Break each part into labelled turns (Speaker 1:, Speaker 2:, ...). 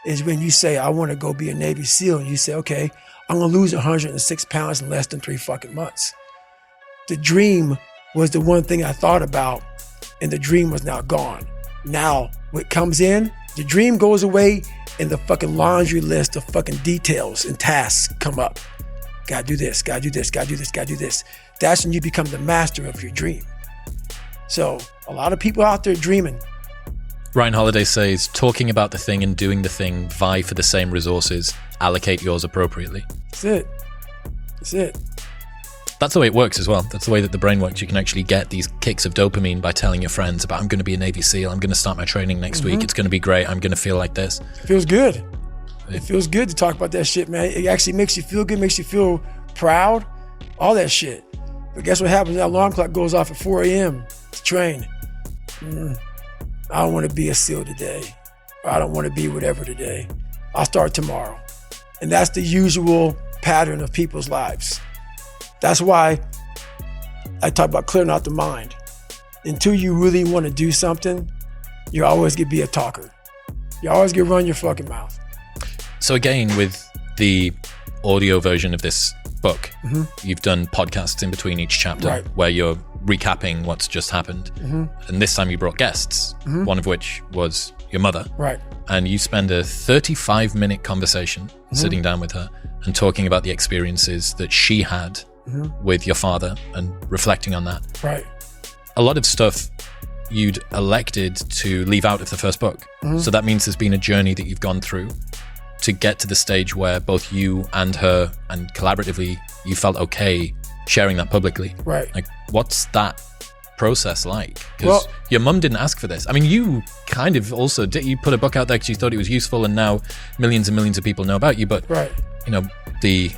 Speaker 1: Is when you say, I want to go be a Navy SEAL, and you say, okay, I'm gonna lose 106 pounds in less than 3 fucking months. The dream was the one thing I thought about, and the dream was now gone. Now, what comes in, the dream goes away, and the fucking laundry list of fucking details and tasks come up. Gotta do this, gotta do this, gotta do this, gotta do this. That's when you become the master of your dream. So, a lot of people out there dreaming.
Speaker 2: Ryan Holiday says, talking about the thing and doing the thing vie for the same resources. Allocate yours appropriately.
Speaker 1: That's it. That's it.
Speaker 2: That's the way it works as well. That's the way that the brain works. You can actually get these kicks of dopamine by telling your friends about, I'm going to be a Navy SEAL. I'm going to start my training next week. It's going to be great. I'm going to feel like this.
Speaker 1: It feels good. It feels good to talk about that shit, man. It actually makes you feel good, makes you feel proud, all that shit. But guess what happens? That alarm clock goes off at 4 a.m. to train. I don't want to be a SEAL today. Or I don't want to be whatever today. I'll start tomorrow. And that's the usual pattern of people's lives. That's why I talk about clearing out the mind. Until you really want to do something, you always get to be a talker. You always get to run your fucking mouth.
Speaker 2: So again, with the audio version of this book, you've done podcasts in between each chapter where you're recapping what's just happened. And this time you brought guests, one of which was your mother.
Speaker 1: Right.
Speaker 2: And you spend a 35-minute conversation sitting down with her and talking about the experiences that she had with your father and reflecting on that.
Speaker 1: Right.
Speaker 2: A lot of stuff you'd elected to leave out of the first book. So that means there's been a journey that you've gone through to get to the stage where both you and her and collaboratively you felt okay sharing that publicly.
Speaker 1: Right.
Speaker 2: Like, what's that process like? Because your mum didn't ask for this. I mean, you kind of also did. You put a book out there because you thought it was useful, and now millions and millions of people know about you. But you know, the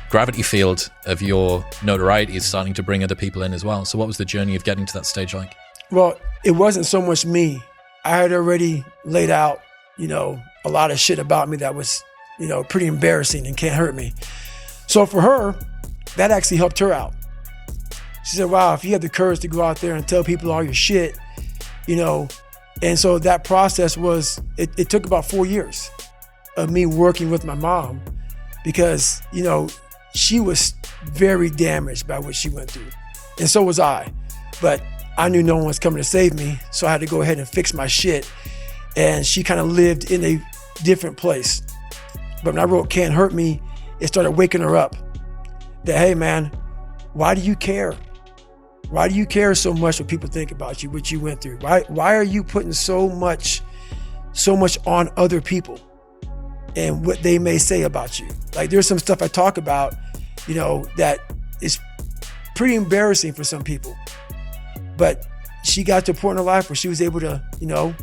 Speaker 2: gravity field of your notoriety is starting to bring other people in as well. So what was the journey of getting to that stage like?
Speaker 1: Well, it wasn't so much me. I had already laid out, you know, a lot of shit about me that was, you know, pretty embarrassing and can't hurt me. So for her, that actually helped her out. She said, wow, if you have the courage to go out there and tell people all your shit, you know. And so that process was, it took about 4 years of me working with my mom because, you know, she was very damaged by what she went through. And so was I. But I knew no one was coming to save me, so I had to go ahead and fix my shit. And she kind of lived in a different place. But when I wrote Can't Hurt Me, it started waking her up. That, hey man, why do you care? Why do you care so much what people think about you, what you went through? Why are you putting so much on other people and what they may say about you? Like, there's some stuff I talk about, you know, that is pretty embarrassing for some people. But she got to a point in her life where she was able to, you know,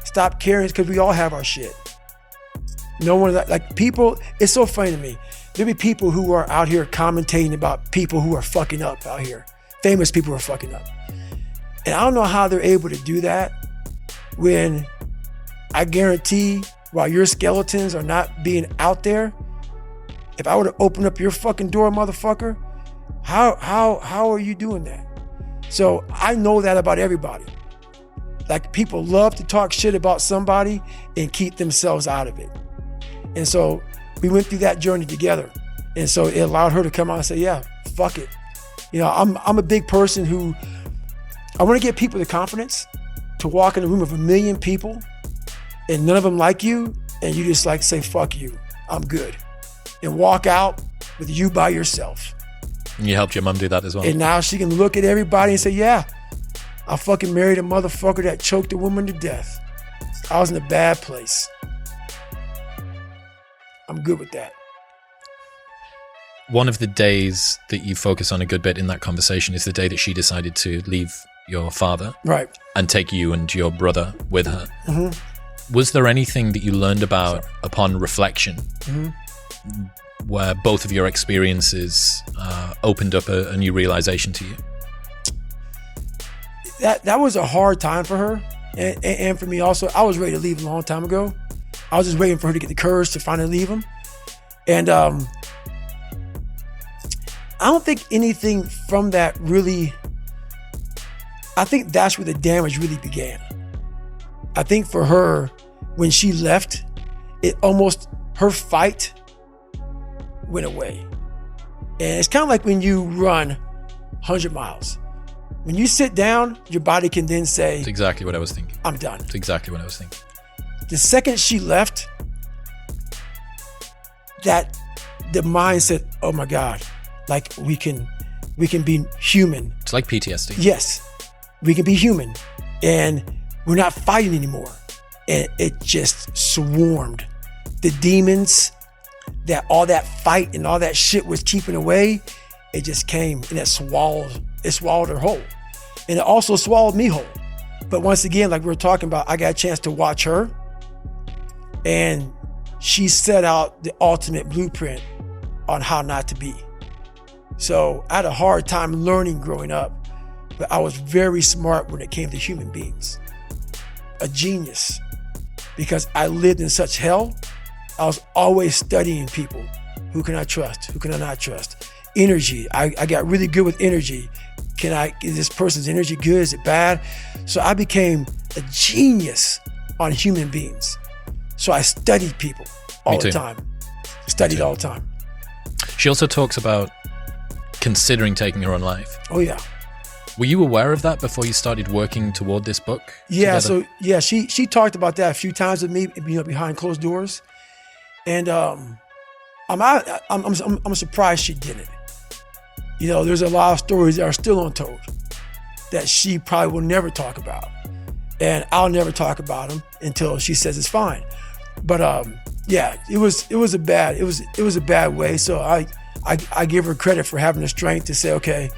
Speaker 1: stop caring, because we all have our shit. No one, like people, it's so funny to me. There'll be people who are out here commentating about people who are fucking up out here. Famous people who are fucking up. And I don't know how they're able to do that when I guarantee while your skeletons are not being out there, if I were to open up your fucking door, motherfucker, how are you doing that? So I know that about everybody. Like, people love to talk shit about somebody and keep themselves out of it. And so we went through that journey together. And so it allowed her to come out and say, yeah, fuck it. You know, I'm a big person who, I want to give people the confidence to walk in a room of 1 million people and none of them like you, and you just like say, fuck you, I'm good. And walk out with you by yourself.
Speaker 2: And you helped your mum do that as well.
Speaker 1: And now she can look at everybody and say, yeah, I fucking married a motherfucker that choked a woman to death. I was in a bad place. I'm good with that.
Speaker 2: One of the days that you focus on a good bit in that conversation is the day that she decided to leave your father.
Speaker 1: Right.
Speaker 2: And take you and your brother with her. Was there anything that you learned about upon reflection where both of your experiences opened up a new realization to you?
Speaker 1: That was a hard time for her and for me also. I was ready to leave a long time ago. I was just waiting for her to get the courage to finally leave him. And I don't think anything from that really I think that's where the damage really began. I think for her, when she left, her fight went away. And it's kind of like when you run 100 miles. When you sit down, your body can then say,
Speaker 2: it's exactly what I was thinking.
Speaker 1: I'm done.
Speaker 2: It's exactly what I was thinking.
Speaker 1: The second she left, that the mind said, oh my God, like we can be human.
Speaker 2: It's like PTSD.
Speaker 1: Yes, we can be human and we're not fighting anymore. And it just swarmed. The demons that all that fight and all that shit was keeping away, it just came and it swallowed her whole. And it also swallowed me whole. But once again, like we were talking about, I got a chance to watch her and she set out the ultimate blueprint on how not to be. So I had a hard time learning growing up, but I was very smart when it came to human beings. A genius, because I lived in such hell. I was always studying people. Who can I trust? Who can I not trust? Energy, I got really good with energy. Is this person's energy good? Is it bad? So I became a genius on human beings. So I studied people all the time. Studied all the time.
Speaker 2: She also talks about considering taking her own life.
Speaker 1: Oh yeah.
Speaker 2: Were you aware of that before you started working toward this book?
Speaker 1: Yeah.
Speaker 2: Together?
Speaker 1: So yeah, she talked about that a few times with me, behind closed doors, and I'm surprised she didn't. There's a lot of stories that are still untold that she probably will never talk about, and I'll never talk about them until she says it's fine. But yeah, it was a bad way. So I give her credit for having the strength to say, okay,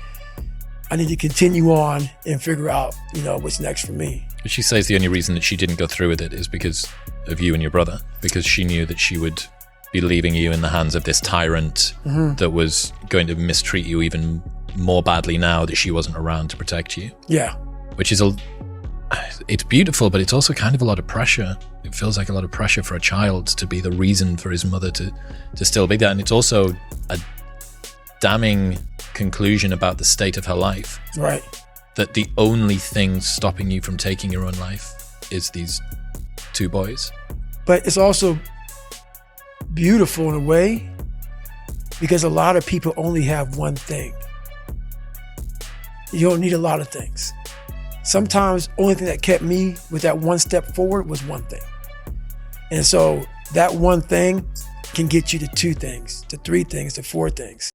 Speaker 1: I need to continue on and figure out, what's next for me.
Speaker 2: She says the only reason that she didn't go through with it is because of you and your brother, because she knew that she would be leaving you in the hands of this tyrant that was going to mistreat you even more badly now that she wasn't around to protect you.
Speaker 1: Yeah.
Speaker 2: Which is it's beautiful, but it's also kind of a lot of pressure. It feels like a lot of pressure for a child to be the reason for his mother to still be there. And it's also a damning conclusion about the state of her life.
Speaker 1: Right.
Speaker 2: That the only thing stopping you from taking your own life is these two boys.
Speaker 1: But it's also beautiful in a way, because a lot of people only have one thing. You don't need a lot of things. Sometimes only thing that kept me with that one step forward was one thing. And so that one thing can get you to two things, to three things, to four things.